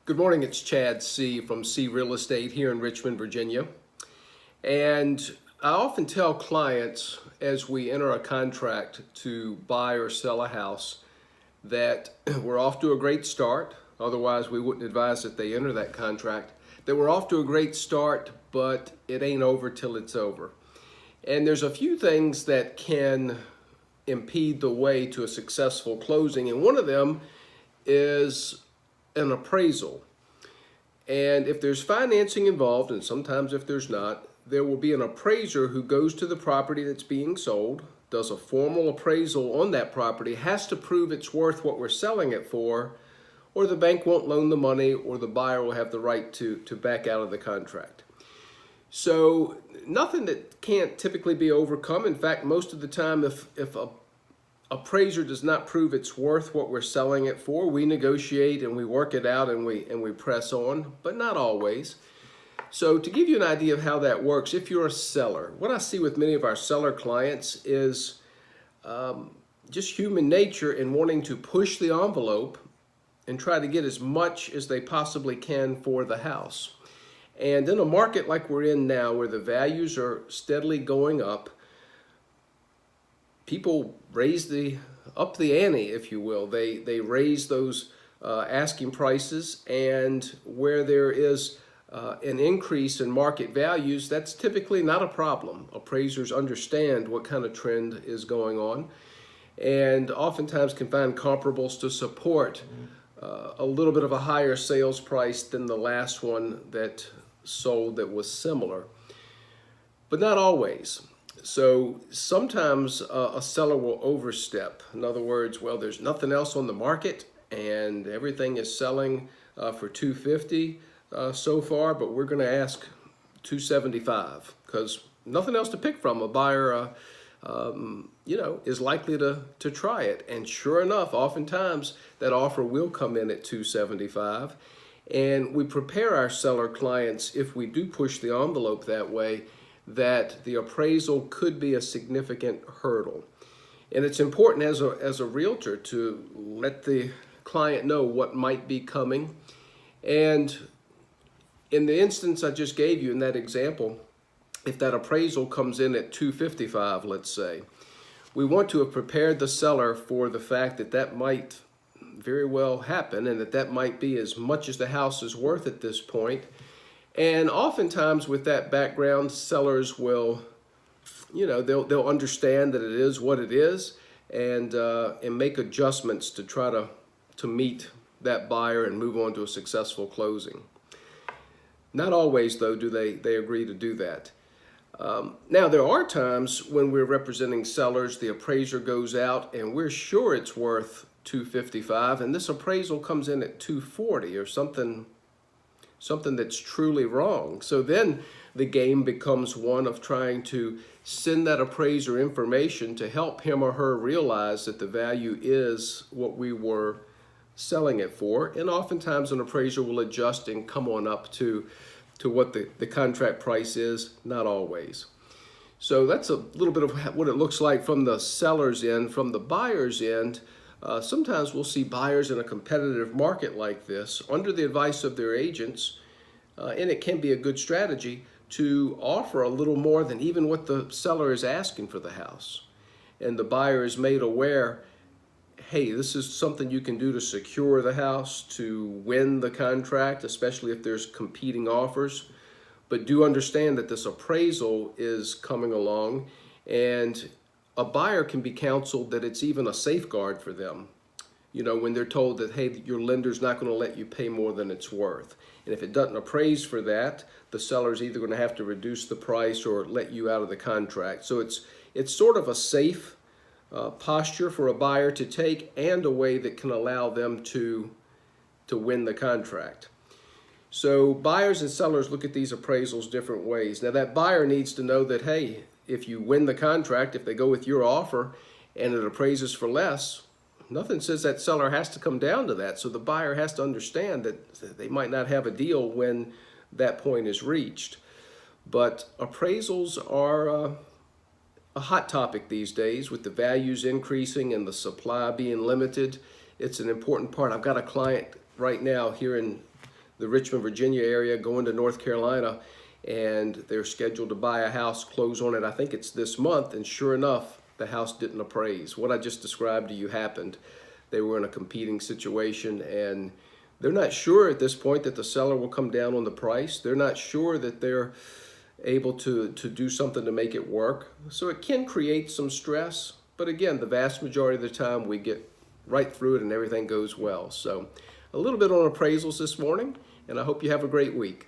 Good morning, it's Seay from Seay Real Estate here in Richmond, Virginia. And I often tell clients as we enter a contract to buy or sell a house that we're off to a great start. Otherwise, we wouldn't advise that they enter that contract. That we're off to a great start, but it ain't over till it's over. And there's a few things that can impede the way to a successful closing, and one of them is an appraisal. And if there's financing involved, and sometimes if there's not, there will be an appraiser who goes to the property that's being sold, does a formal appraisal on that property, has to prove it's worth what we're selling it for, or the bank won't loan the money, or the buyer will have the right to back out of the contract. So nothing that can't typically be overcome. In fact, most of the time, if a appraiser does not prove it's worth what we're selling it for, we negotiate and we work it out and we press on, but not always. So to give you an idea of how that works, if you're a seller, what I see with many of our seller clients is just human nature in wanting to push the envelope and try to get as much as they possibly can for the house. And in a market like we're in now, where the values are steadily going up, people raise up the ante, if you will. They raise those asking prices, and where there is an increase in market values, that's typically not a problem. Appraisers understand what kind of trend is going on, and oftentimes can find comparables to support a little bit of a higher sales price than the last one that sold that was similar, but not always. So sometimes a seller will overstep. In other words, well, there's nothing else on the market and everything is selling for $250 so far, but we're going to ask $275 because nothing else to pick from. A buyer, is likely to try it. And sure enough, oftentimes that offer will come in at $275. And we prepare our seller clients, if we do push the envelope that way, that the appraisal could be a significant hurdle. And it's important as a realtor to let the client know what might be coming. And in the instance I just gave you in that example, if that appraisal comes in at $255, let's say, we want to have prepared the seller for the fact that that might very well happen and that might be as much as the house is worth at this point. And oftentimes with that background, sellers will, they'll understand that it is what it is, and make adjustments to try to meet that buyer and move on to a successful closing. Not always, though, do they agree to do that. Now, there are times when we're representing sellers, the appraiser goes out and we're sure it's worth $255, and this appraisal comes in at $240 or something that's truly wrong. So then the game becomes one of trying to send that appraiser information to help him or her realize that the value is what we were selling it for. And oftentimes an appraiser will adjust and come on up to what the contract price is, not always. So that's a little bit of what it looks like from the seller's end. From the buyer's end, sometimes we'll see buyers in a competitive market like this under the advice of their agents, and it can be a good strategy to offer a little more than even what the seller is asking for the house. And the buyer is made aware, hey, this is something you can do to secure the house, to win the contract, especially if there's competing offers. But do understand that this appraisal is coming along, and a buyer can be counseled that it's even a safeguard for them. When they're told that, hey, your lender's not going to let you pay more than it's worth. And if it doesn't appraise for that, the seller's either going to have to reduce the price or let you out of the contract. So it's sort of a safe posture for a buyer to take, and a way that can allow them to win the contract. So buyers and sellers look at these appraisals different ways. Now that buyer needs to know that, hey, if you win the contract, if they go with your offer and it appraises for less, nothing says that seller has to come down to that. So the buyer has to understand that they might not have a deal when that point is reached. But appraisals are a hot topic these days with the values increasing and the supply being limited. It's an important part. I've got a client right now here in the Richmond, Virginia area, going to North Carolina, and they're scheduled to buy a house, close on it. I think it's this month, and sure enough, the house didn't appraise. What I just described to you happened. They were in a competing situation, and they're not sure at this point that the seller will come down on the price. They're not sure that they're able to do something to make it work. So it can create some stress. But again, the vast majority of the time we get right through it and everything goes well. So a little bit on appraisals this morning, and I hope you have a great week.